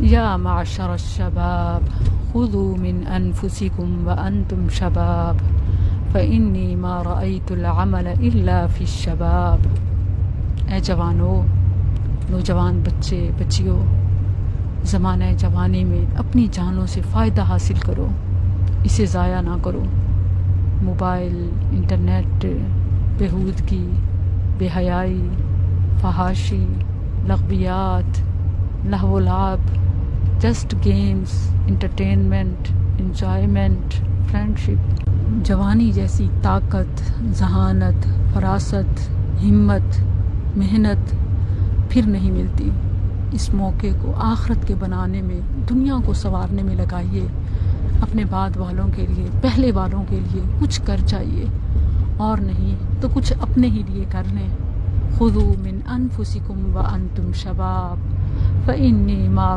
یا معشر الشباب خذوا من انفسکم وانتم شباب فانی ما رأیت العمل الا فی الشباب۔ اے جوانو، نوجوان بچے بچیوں، زمانہ جوانی میں اپنی جانوں سے فائدہ حاصل کرو، اسے ضائع نہ کرو۔ موبائل، انٹرنیٹ، بیہودگی، بے حیائی، فحاشی، لغویات، لہو و لعب، just games, entertainment, enjoyment, friendship. جوانی جیسی طاقت، ذہانت، فراست، ہمت، محنت پھر نہیں ملتی۔ اس موقع کو آخرت کے بنانے میں، دنیا کو سنوارنے میں لگائیے۔ اپنے بعد والوں کے لیے، پہلے والوں کے لیے کچھ کر جائیے، اور نہیں تو کچھ اپنے ہی لیے کر لیں۔ خذوا من انفسکم وانتم شباب فانی ما